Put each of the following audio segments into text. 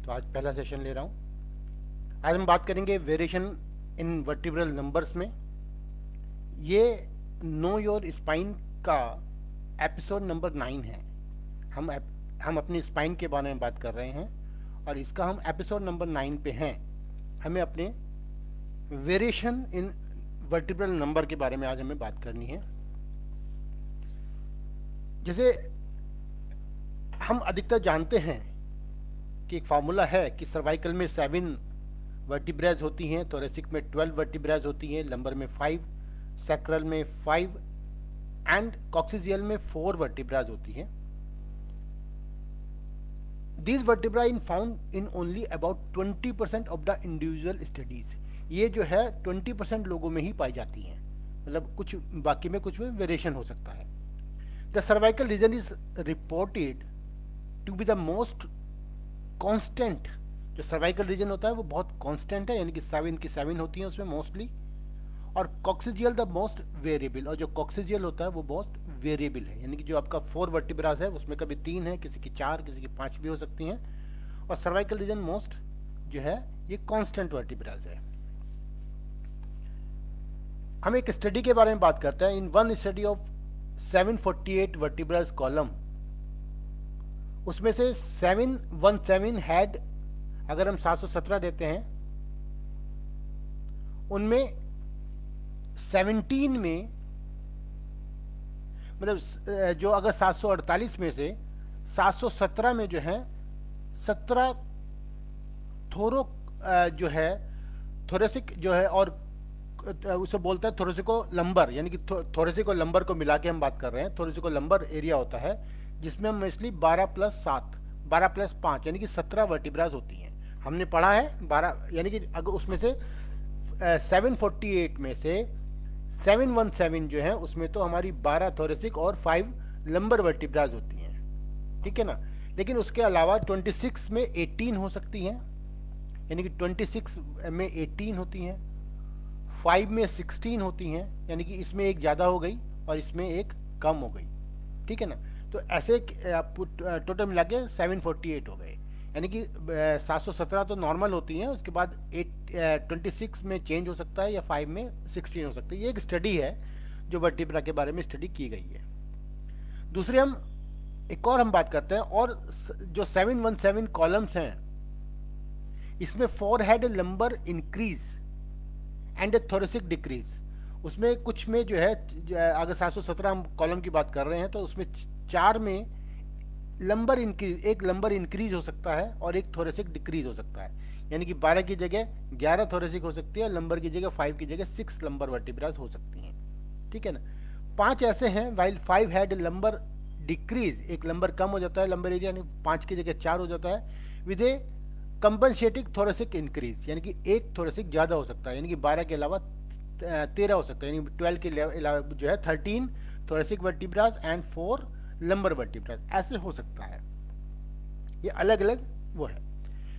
तो आज पहला सेशन ले रहा हूँ। आज हम बात करेंगे वेरिएशन इन वर्टिब्रल नंबर्स में। ये नो योर स्पाइन का एपिसोड नंबर 9 है। हम अपनी स्पाइन के बारे में बात कर रहे हैं और इसका हम एपिसोड नंबर 9 पे हैं। हमें अपने वेरिएशन इन वर्टिब्रल नंबर के बारे में आज हमें बात करनी है। जैसे हम अधिकतर जानते हैं कि एक फार्मूला है कि सर्वाइकल में 7 वर्टिब्रेज होती हैं, थोरेसिक में 12 वर्टिब्रेज होती हैं, लंबर में 5, सैक्रल में 5 एंड कॉक्सिजियल में 4 वर्टिब्रेज होती हैं। These vertebrae in found in only about 20% of the individual studies। ये जो है 20% लोगों में ही पाई जाती हैं, मतलब कुछ बाकी में कुछ में वेरिएशन हो सकता है। The cervical region is reported to be the most constant। जो सर्वाइकल रीजन होता है वो बहुत कांस्टेंट है, यानी कि 7 की 7 होती हैं उसमें मोस्टली, और कॉक्सिजियल द मोस्ट वेरिएबल। और जो कॉक्सिजियल होता है वो बहुत वेरिएबल है, यानी कि जो आपका 4 वर्टिब्रास है उसमें कभी 3 है, किसी की 4, किसी की 5 भी हो सकती हैं। और सर्वाइकल रीजन मोस्ट जो है ये कांस्टेंट वर्टिब्रास है। हम एक स्टडी के बारे में बात करते हैं। In one study of 748 vertebrae column, उसमें से 717 हैड, अगर हम 717 देते हैं उनमें 17 में, मतलब जो अगर 748 में से 717 में जो है 17 थोरो जो है थोरेसिक जो है, और उसे बोलता है थोरेसिको लंबर, यानी कि थोरेसिको लंबर को मिला के हम बात कर रहे हैं। थोरेसिको लंबर एरिया होता है जिसमें हम मोस्टली 12 प्लस 7, 12 प्लस 5 यानी कि 17 वर्टिब्रास होती हैं। हमने पढ़ा है 12, यानी कि अगर उसमें से 748 में से 717 जो है उसमें तो हमारी 12 थोरेसिक और 5 लंबर वर्टिब्रास होती हैं, ठीक है ना। लेकिन उसके अलावा 26 में 18 हो सकती हैं, यानी कि 26 में 18 होती हैं, 5 में 16 होती हैं, यानी कि इसमें एक ज़्यादा हो गई और इसमें एक कम हो गई, ठीक है ना। तो ऐसे टोटल मिला के 748 हो गए, यानी कि 717 तो नॉर्मल होती हैं, उसके बाद 26 में चेंज हो सकता है या 5 में 16 हो सकता है। ये एक स्टडी है जो वर्टिब्रा के बारे में स्टडी की गई है। दूसरे एक और हम बात करते हैं, और जो 717 कॉलम्स हैं इसमें 4 had lumbar increase and thoracic decrease. उसमें कुछ में जो है, अगर 717 हम कॉलम की बात कर रहे हैं तो उसमें 4 में लंबर इंक्रीज, एक लंबर इंक्रीज हो सकता है और एक थोरेसिक डिक्रीज हो सकता है, यानी कि 12 की जगह 11 थोरेसिक हो सकती है और लंबर की जगह 5 की जगह 6 लंबर वर्टिब्रास हो सकती हैं, ठीक है ना। 5 ऐसे हैं वाइल 5 हैड लंबर डिक्रीज, एक लंबर कम हो जाता है लंबर एरिया, 5 की जगह 4 हो जाता है, with A compensating thoracic increase, यानी कि एक थोरेसिक ज्यादा हो सकता है, यानी कि 12 के अलावा 13 हो सकता है, यानी 12 के अलावा जो है 13 thoracic vertebras and 4 lumbar vertebras ऐसे हो सकता है। ये अलग अलग वो है।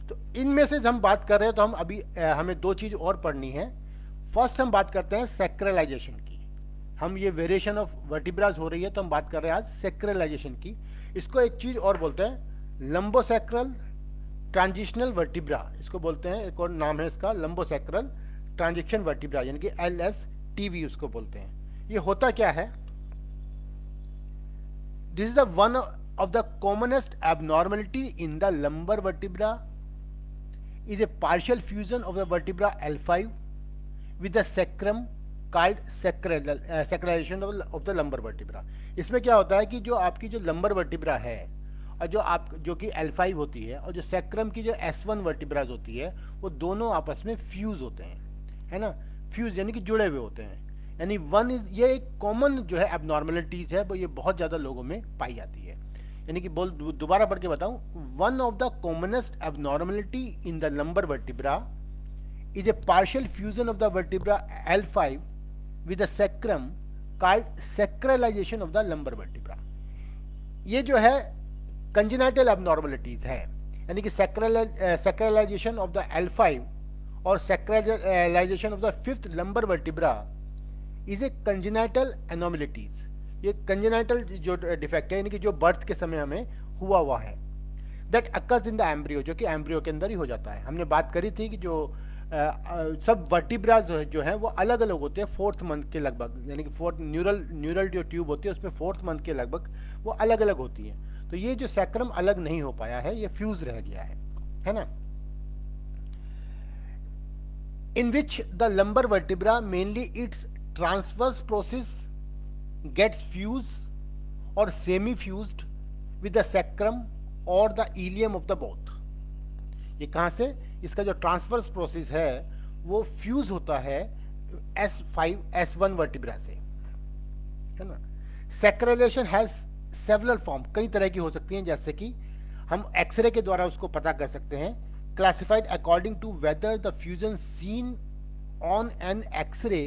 तो इनमें से हम बात कर रहे हैं तो हम अभी हमें 2 चीज और पढ़नी है। फर्स्ट हम बात करते हैं सैक्रलाइजेशन की। हम ये वेरिएशन ऑफ वर्टिब्रास हो रही है तो हम बात कर रहे हैं आज सैक्रलाइजेशन की। इसको एक चीज और बोलते हैं लंबोसैक्रल ट्रांजिशनल वर्टिब्रा, इसको बोलते हैं, एक और नाम है इसका लंबोसैक्रल ट्रांजिशन वर्टिब्रा, यानी कि LSTV उसको बोलते हैं। ये होता क्या है? This is the one of the commonest abnormality in the lumbar vertebra is a partial fusion of the vertebra L5 with the sacrum called sacralization of the lumbar vertebra। इसमें क्या होता है कि जो आपकी जो लंबर वर्टिब्रा है और जो कि L5 होती है और जो सैक्रम की जो S1 वर्टिब्राज होती है वो दोनों आपस में फ्यूज होते हैं, है ना। फ्यूज यानी कि जुड़े हुए होते हैं, यानी ये एक कॉमन जो है एबनॉर्मलिटीज है, वो ये बहुत ज्यादा लोगों में पाई जाती है। यानी कि दोबारा पढ़ के बताऊं, one of the commonest abnormality in the lumbar vertebra is a partial fusion of the vertebra L5 with the sacrum called sacralization of the lumbar vertebra. ये जो है कंजेनाइटल एबनॉर्मलिटीज है, यानी कि सैक्रलाइजेशन ऑफ द L5 और sacralization of the 5th lumbar vertebra is a congenital anomalities. ये congenital जो defect है, यानी कि जो बर्थ के समय हमें हुआ है। That occurs in the embryo, जो कि एम्ब्रियो के अंदर ही हो जाता है। हमने बात करी थी कि जो सब वर्टिब्राज जो है वो अलग अलग होते हैं फोर्थ मंथ के लगभग, यानी कि फोर्थ न्यूरल जो ट्यूब होती है उसमें फोर्थ मंथ के लगभग वो अलग अलग होती है। तो ये जो सैक्रम अलग नहीं हो पाया है, ये फ्यूज रह गया है ना। In which the lumbar vertebra mainly its transverse process gets fuse और semi fused with the sacrum और the ilium of the both. ये कहां से, इसका जो ट्रांसवर्स प्रोसेस है वो फ्यूज होता है S1 वर्टिब्रा से, है ना। सैक्रलाइजेशन हैज सेवरल फॉर्म, कई तरह की हो सकती हैं, जैसे कि हम एक्सरे के द्वारा उसको पता कर सकते हैं। Classified according to whether the fusion seen on an X-ray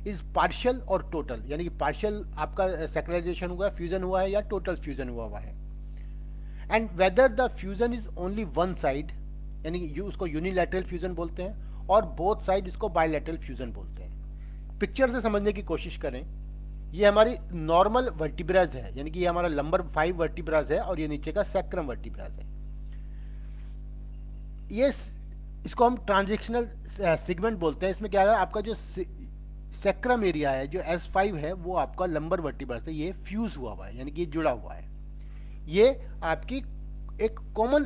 is partial और टोटल, यानी कि पार्शियल आपका सैक्रलाइजेशन हुआ है, फ्यूजन हुआ है, या टोटल फ्यूजन हुआ है। And weather the fusion is only one side, यानी कि उसको यूनिलैटरल फ्यूजन बोलते हैं, और बोथ साइड इसको बायलैटरल फ्यूजन बोलते हैं। पिक्चर से समझने की कोशिश करें, ये हमारी नॉर्मल वर्टिब्राज है, यानी कि ये हमारा लंबर 5 वर्टिब्राज है, और ये नीचे का सैक्रम वर्टिब्राज है। ये इसको हम ट्रांजेक्शनल सेगमेंट बोलते हैं। इसमें क्या है, आपका जो सैक्रम एरिया है, जो S5 है, वो आपका लंबर वर्टिब्राज से ये फ्यूज हुआ है, यानी कि ये जुड़ा हुआ है। ये आपकी एक कॉमन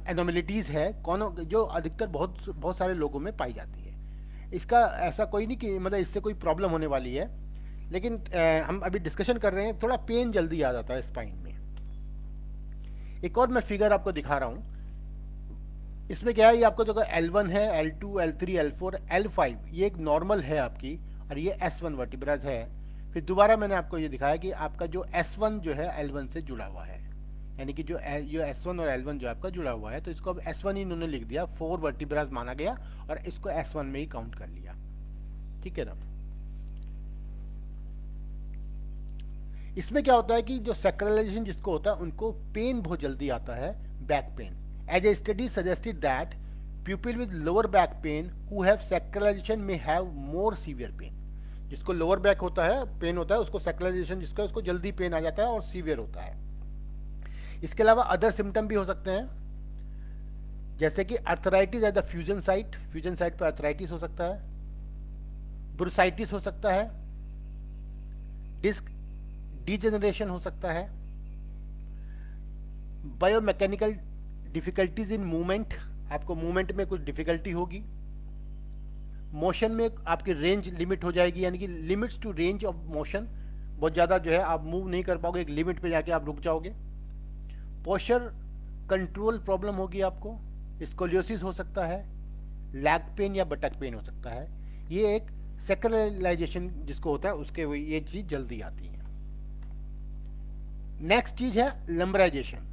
एनोमलिटीज है, जो अधिकतर बहुत सारे लोगों में पाई जाती है। इसका ऐसा कोई नहीं कि मतलब इससे कोई प्रॉब्लम होने वाली है, लेकिन हम अभी डिस्कशन कर रहे हैं, थोड़ा पेन जल्दी आ जाता है स्पाइन में। एक और मैं फिगर आपको दिखा रहा हूं। इसमें क्या है, ये आपको जो L1 है, L2, L3, L4, L5, ये एक नॉर्मल है आपकी, और ये S1 वर्टिब्राज है। फिर दोबारा मैंने आपको ये दिखाया कि आपका जो S1 जो है L1 से जुड़ा हुआ है, यानी कि जो S1 और L1 जो आपका जुड़ा हुआ है, तो इसको अब S1 ही इन्होंने लिख दिया, 4 वर्टिब्राज माना गया, और इसको S1 में ही काउंट कर लिया, ठीक है ना। इसमें क्या होता है कि जो सैक्रलाइजेशन जिसको होता है उनको पेन बहुत जल्दी आता है, back pain. As a study suggested that people with lower back pain who have sacralization में हैव मोर सीवियर पेन। जिसको लोअर बैक होता है, पेन होता है, उसको सैक्रलाइजेशन जिसका, उसको जल्दी पेन आ जाता है और सीवियर होता है। इसके अलावा अदर सिम्टम भी हो सकते हैं, जैसे कि arthritis at the fusion site, fusion site पर अर्थराइटिस हो सकता है, बुर्साइटिस हो सकता है, डिस्क डिजेनरेशन हो सकता है, बायोमैकेनिकल डिफिकल्टीज इन मूवमेंट, आपको मूवमेंट में कुछ डिफिकल्टी होगी, मोशन में आपकी रेंज लिमिट हो जाएगी, यानी कि limits to range of motion, बहुत ज़्यादा जो है आप मूव नहीं कर पाओगे, एक लिमिट पे जाके आप रुक जाओगे। पोस्चर कंट्रोल प्रॉब्लम होगी आपको, स्कोलियोसिस हो सकता है, लैग पेन या बटक पेन हो सकता है। ये एक सैक्रलाइजेशन जिसको होता है उसके ये चीज़ जल्दी आती है। नेक्स्ट चीज है लंबराइजेशन।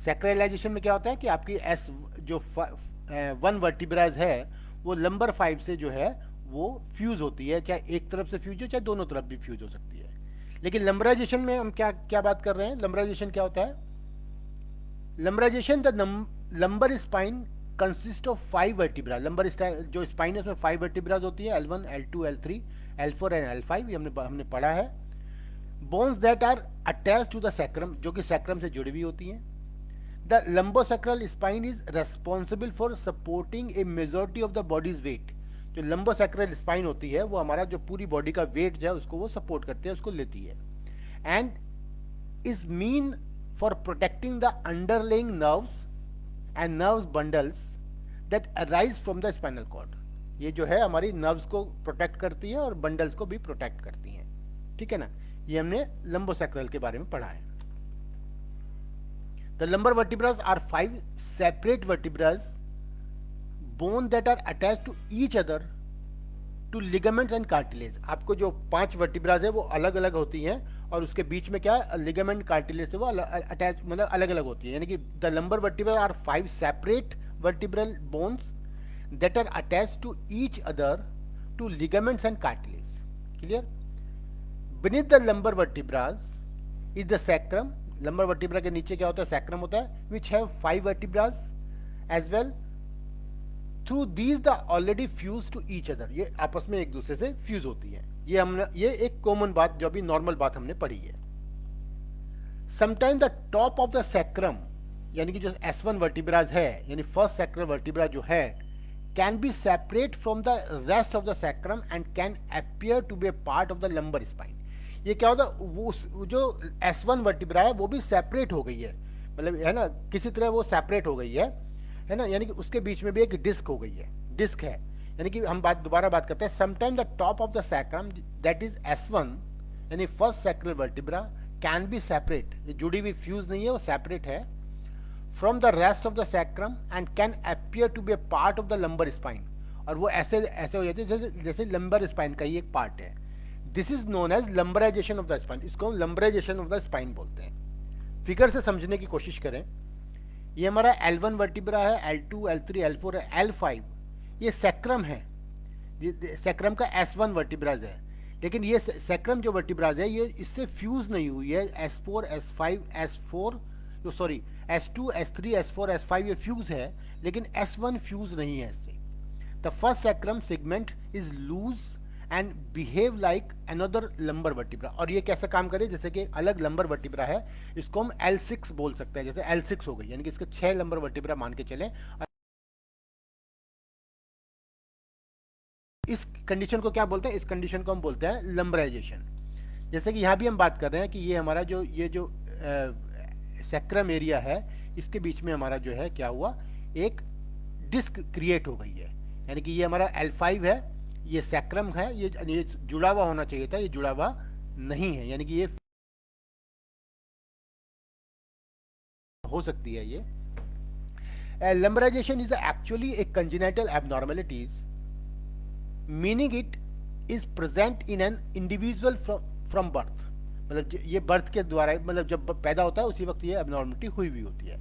सैक्रलाइजेशन में क्या होता है कि आपकी एस जो 1 वर्टिब्राज है वो लंबर 5 से जो है वो फ्यूज होती है, चाहे एक तरफ से फ्यूज हो चाहे दोनों तरफ भी फ्यूज हो सकती है। लेकिन लंबराइजेशन में हम क्या क्या बात कर रहे हैं, लंबराइजेशन क्या होता है, lumbarization the lumbar spine consist of 5 vertebra. Lumbar जो स्पाइन है उसमें 5 वर्टिब्राज होती है, L1, L2, L3, L4 and L5, ये हमने पढ़ा है। Bones that are attach to the sacrum, जो कि सैक्रम से जुड़ी हुई होती हैं। The lumbosacral spine is responsible for supporting a majority of the body's weight. जो लंबोसैक्रल स्पाइन होती है वो हमारा जो पूरी बॉडी का वेट जो है उसको वो सपोर्ट करती है, उसको लेती है। And is mean for protecting the underlying nerves and nerves bundles that arise from the spinal cord. ये जो है हमारी नर्व्स को प्रोटेक्ट करती है और बंडल्स को भी प्रोटेक्ट करती हैं, ठीक है ना। ये हमने लंबोसैक्रल के बारे में पढ़ा है। The lumbar vertebras are 5 separate vertebras bone that are attach to each other to ligaments and cartilage. आपको जो 5 वर्टिब्रास है वो अलग अलग होती हैं और उसके बीच में क्या लिगामेंट कार्टिलेज से वो अटैच मतलब अलग अलग होती है। यानी कि the lumbar vertebra are 5 separate vertebral bones that are attach to each other to ligaments and cartilage. Clear. Beneath the lumbar vertebrae is the sacrum. lumbar vertebra के नीचे क्या होता है, sacrum होता है, which have 5 vertebrae as well. Through these the already fused to each other. ये आपस में एक दूसरे से फ्यूज होती है। ये एक कॉमन बात, जो अभी नॉर्मल बात हमने पढ़ी है। Sometimes the top of the sacrum यानी कि जो S1 वर्टिब्राज है, यानी फर्स्ट सैक्रल वर्टिब्रा जो है, can be separate from the rest of the sacrum and can appear to be a part of the lumbar spine. ये क्या होता है, वो जो S1 वर्टिब्रा है वो भी सेपरेट हो गई है, मतलब है ना, किसी तरह वो सेपरेट हो गई है ना, यानी कि उसके बीच में भी एक डिस्क हो गई है, डिस्क है। यानी कि हम दोबारा बात करते हैं, sometime the top of the sacrum that is S1 यानी first sacral vertebra can be separate, ये जुड़ी हुई फ्यूज नहीं है, वो सेपरेट है from the rest of the sacrum and can appear to be a part of the lumbar spine, और वो ऐसे ऐसे हो जाती है जैसे जैसे लंबर स्पाइन का ही एक पार्ट है। This is known as lumbarization of the spine, इसको हम लंबराइजेशन ऑफ द स्पाइन बोलते हैं। फिगर से समझने की कोशिश करें, ये हमारा L1 वर्टिब्रा है, L2, L3, L4 है, L5 ये सैक्रम है, सैक्रम का S1 वर्टिब्राज है, लेकिन ये सैक्रम जो वर्टिब्राज है ये इससे फ्यूज नहीं हुई है। S4, S5, S4 sorry S2, S3, S4, S5 ये फ्यूज है, लेकिन S1 फ्यूज नहीं है इससे। The first sacrum segment is loose and behave like another lumbar vertebra, और ये कैसे काम करे, जैसे कि अलग लंबर वर्टिब्रा है, इसको हम L6 बोल सकते हैं, जैसे L6 हो गई, यानी कि इसके 6 लंबर वर्टिब्रा मान के चले। इस कंडीशन को क्या बोलते हैं, इस कंडीशन को हम बोलते हैं लंबराइजेशन। जैसे कि यहाँ भी हम बात कर रहे हैं कि ये हमारा जो सैक्रम एरिया है, इसके बीच में हमारा जो है क्या हुआ, एक डिस्क क्रिएट हो गई है, यानी कि ये हमारा L5 है, ये सैक्रम है, ये जुड़ा हुआ होना चाहिए था, ये जुड़ा हुआ नहीं है, यानी कि ये हो सकती है ये। Lumbarization is actually a congenital abnormalities, meaning it is present in an individual from birth, मतलब ये बर्थ के द्वारा, मतलब जब पैदा होता है उसी वक्त ये एबनॉर्मलिटी हुई भी होती है।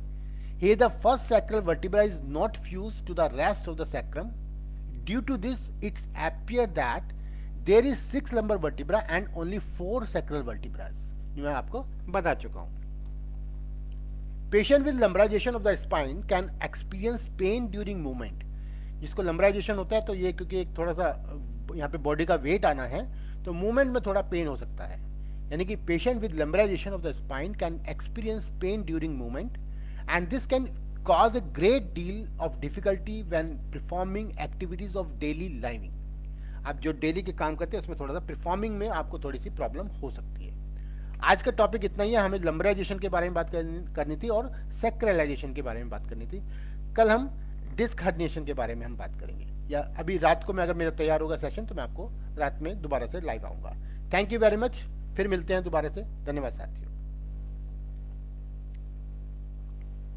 Here the first sacral vertebra is not fused to the rest of the sacrum. Due to this, it's appear that there is 6 lumbar vertebra and only 4 sacral vertebrae. ये मैं आपको बता चुका हूँ। Patient with lumbarization of the spine can experience pain during movement. जिसको lumbarization होता है तो ये क्योंकि एक थोड़ा सा यहाँ पे बॉडी का वेट आना है, तो मूवमेंट में थोड़ा पेन हो सकता है, यानी कि patient with lumbarization of the spine can experience pain during movement and this can cause a great deal of difficulty when performing activities of daily living. आप जो डेली के काम करते हैं उसमें थोड़ा सा परफॉर्मिंग में आपको थोड़ी सी प्रॉब्लम हो सकती है। आज का टॉपिक इतना ही है, हमें लंबराइजेशन के बारे में बात करनी थी और सैक्रलाइजेशन के बारे में बात करनी थी। कल हम डिस्क हर्निएशन के बारे में हम बात करेंगे, या अभी रात को मैं अगर मेरा तैयार होगा सेशन तो मैं आपको रात में दोबारा से लाइव आऊँगा। थैंक यू वेरी मच, फिर मिलते हैं दोबारा से। धन्यवाद साथियों।